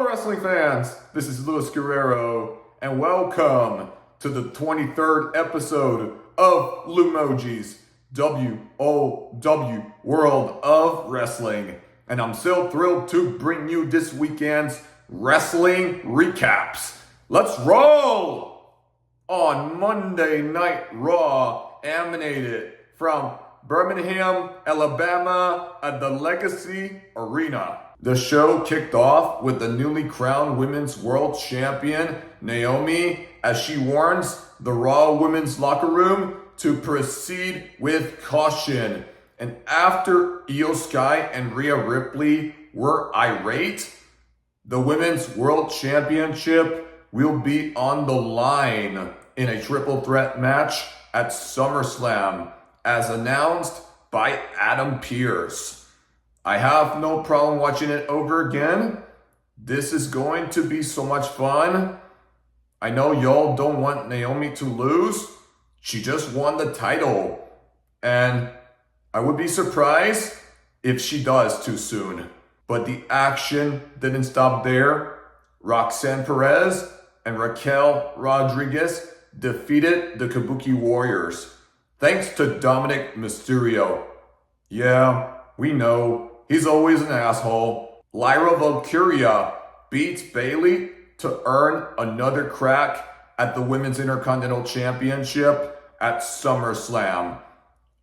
wrestling fans, this is Luis Guerrero, and welcome to the 23rd episode of Lumoji's WOW World of Wrestling. And I'm so thrilled to bring you this weekend's wrestling recaps. Let's roll! On Monday Night Raw, emanated from Birmingham, Alabama at the Legacy Arena. The show kicked off with the newly crowned Women's World Champion, Naomi, as she warns the Raw Women's locker room to proceed with caution. And after Io Sky and Rhea Ripley were irate, the Women's World Championship will be on the line in a triple threat match at SummerSlam, as announced by Adam Pearce. I have no problem watching it over again. This is going to be so much fun. I know y'all don't want Naomi to lose. She just won the title. And I would be surprised if she does too soon. But the action didn't stop there. Roxanne Perez and Raquel Rodriguez defeated the Kabuki Warriors, thanks to Dominic Mysterio. Yeah, we know, he's always an asshole. Lyra Valkyria beats Bayley to earn another crack at the Women's Intercontinental Championship at SummerSlam.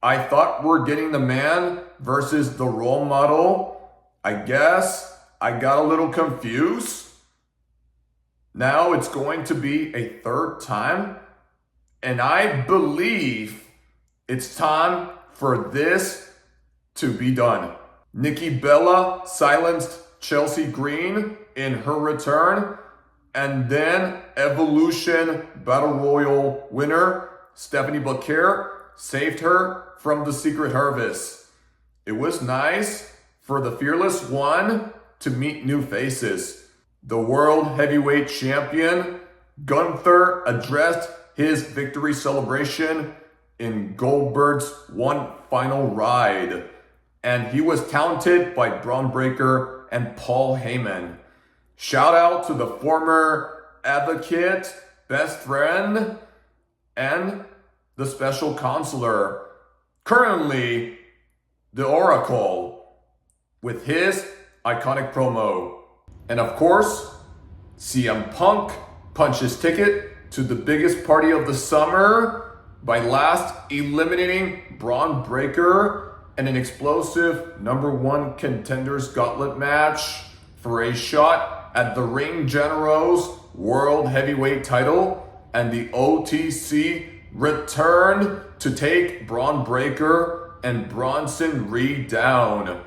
I thought we're getting the man versus the role model. I guess I got a little confused. Now it's going to be a third time. And I believe it's time for this to be done. Nikki Bella silenced Chelsea Green in her return. And then Evolution Battle Royal winner Stephanie Blair saved her from the Secret Harvest. It was nice for the Fearless One to meet new faces. The World Heavyweight Champion Gunther addressed his victory celebration in Goldberg's one final ride, and he was taunted by Braun Breaker and Paul Heyman. Shout out to the former advocate, best friend, and the special counselor, currently the Oracle, with his iconic promo. And of course, CM Punk punched his ticket to the biggest party of the summer by last eliminating Braun Breaker in an explosive #1 Contenders Gauntlet match for a shot at the Ring General's World Heavyweight title, and the OTC returned to take Braun Breaker and Bronson Reed down.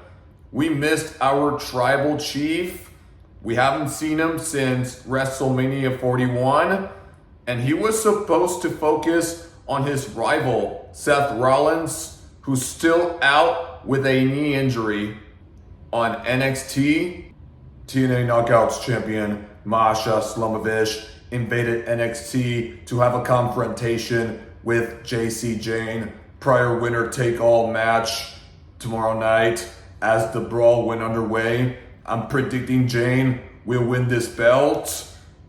We missed our tribal chief. We haven't seen him since WrestleMania 41, and he was supposed to focus on his rival, Seth Rollins, who's still out with a knee injury. On NXT, TNA Knockouts champion Masha Slamovich invaded NXT to have a confrontation with JC Jane. Prior winner-take-all match tomorrow night. As the brawl went underway, I'm predicting Jane will win this belt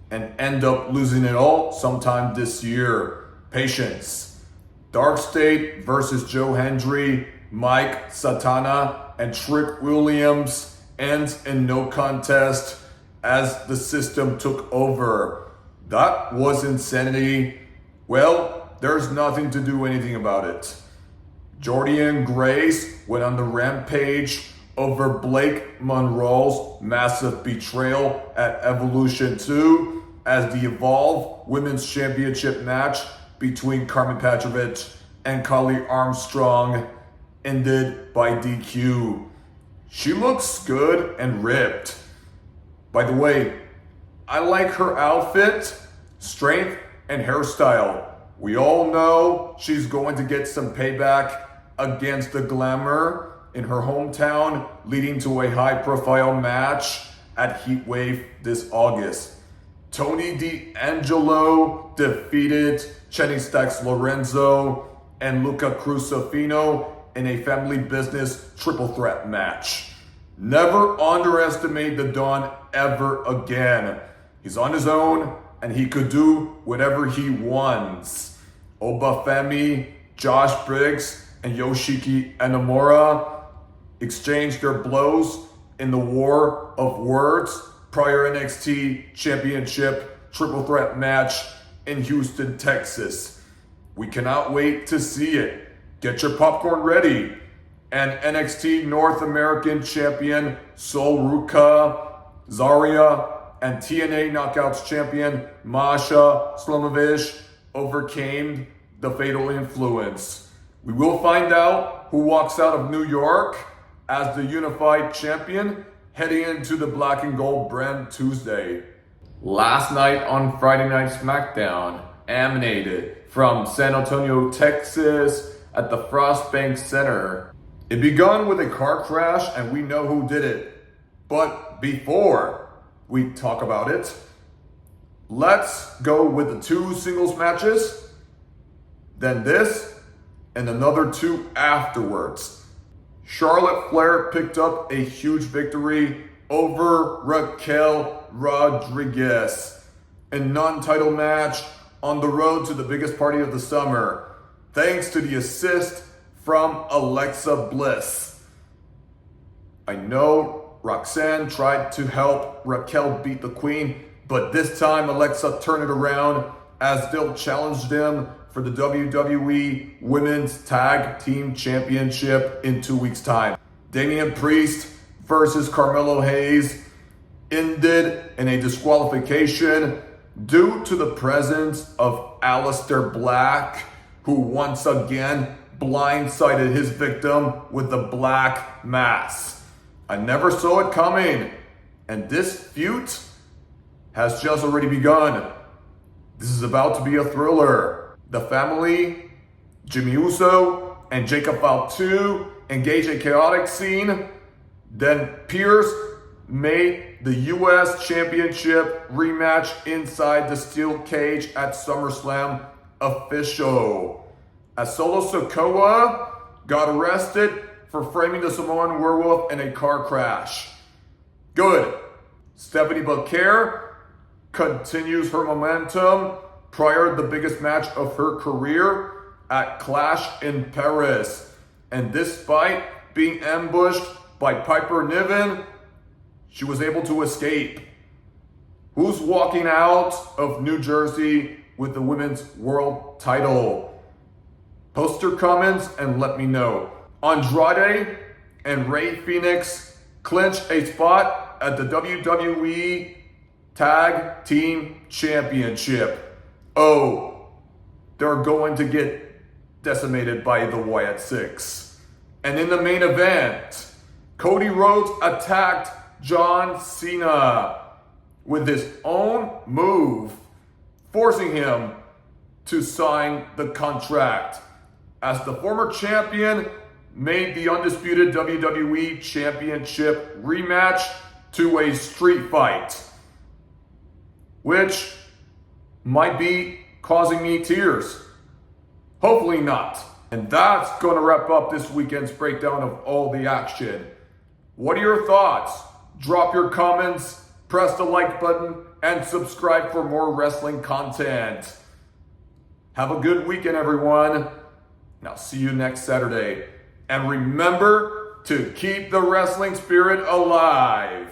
and end up losing it all sometime this year. Patience. Dark State versus Joe Hendry, Mike Satana, and Trick Williams ends in no contest as the system took over. That was insanity. Well, there's nothing to do anything about it. Jordan Grace went on the rampage over Blake Monroe's massive betrayal at Evolution 2 as the Evolve Women's Championship match between Carmen Petrovich and Kali Armstrong ended by DQ. She looks good and ripped. By the way, I like her outfit, strength, and hairstyle. We all know she's going to get some payback against the Glamour in her hometown, leading to a high-profile match at Heatwave this August. Tony D'Angelo defeated Chenny Stacks Lorenzo and Luca Crusifino in a family business triple threat match. Never underestimate the Dawn ever again. He's on his own and he could do whatever he wants. Obafemi, Josh Briggs, and Yoshiki Inamura exchanged their blows in the war of words prior NXT Championship Triple Threat match in Houston, Texas. We cannot wait to see it. Get your popcorn ready. And NXT North American Champion Sol Ruka, Zarya, and TNA Knockouts Champion Masha Slamovich overcame the fatal influence. We will find out who walks out of New York as the unified champion heading into the Black and Gold brand Tuesday. Last night on Friday Night SmackDown, emanated from San Antonio, Texas at the Frostbank Center. It began with a car crash and we know who did it. But before we talk about it, let's go with the 2 singles matches, then this, and another 2 afterwards. Charlotte Flair picked up a huge victory over Raquel Rodriguez. A non-title match on the road to the biggest party of the summer, thanks to the assist from Alexa Bliss. I know Roxanne tried to help Raquel beat the Queen, but this time Alexa turned it around as Dill challenged him for the WWE Women's Tag Team Championship in 2 weeks' time. Damian Priest versus Carmelo Hayes ended in a disqualification due to the presence of Aleister Black, who once again blindsided his victim with the black mass. I never saw it coming, and this feud has just already begun. This is about to be a thriller. The family, Jimmy Uso, and Jacob Fatu engage a chaotic scene. Then Pierce made the US Championship rematch inside the steel cage at SummerSlam official, as Solo Sikoa got arrested for framing the Samoan werewolf in a car crash. Good. Stephanie Belair continues her momentum prior to the biggest match of her career at Clash in Paris. And despite being ambushed by Piper Niven, she was able to escape. Who's walking out of New Jersey with the women's world title? Post your comments and let me know. Andrade and Rey Fenix clinch a spot at the WWE Tag Team Championship. Oh, they're going to get decimated by the Wyatt Six. And in the main event, Cody Rhodes attacked John Cena with his own move, forcing him to sign the contract, as the former champion made the undisputed WWE Championship rematch to a street fight, which might be causing me tears. Hopefully not. And that's going to wrap up this weekend's breakdown of all the action. What are your thoughts? Drop your comments, press the like button, and subscribe for more wrestling content. Have a good weekend, everyone. And I'll see you next Saturday. And remember to keep the wrestling spirit alive.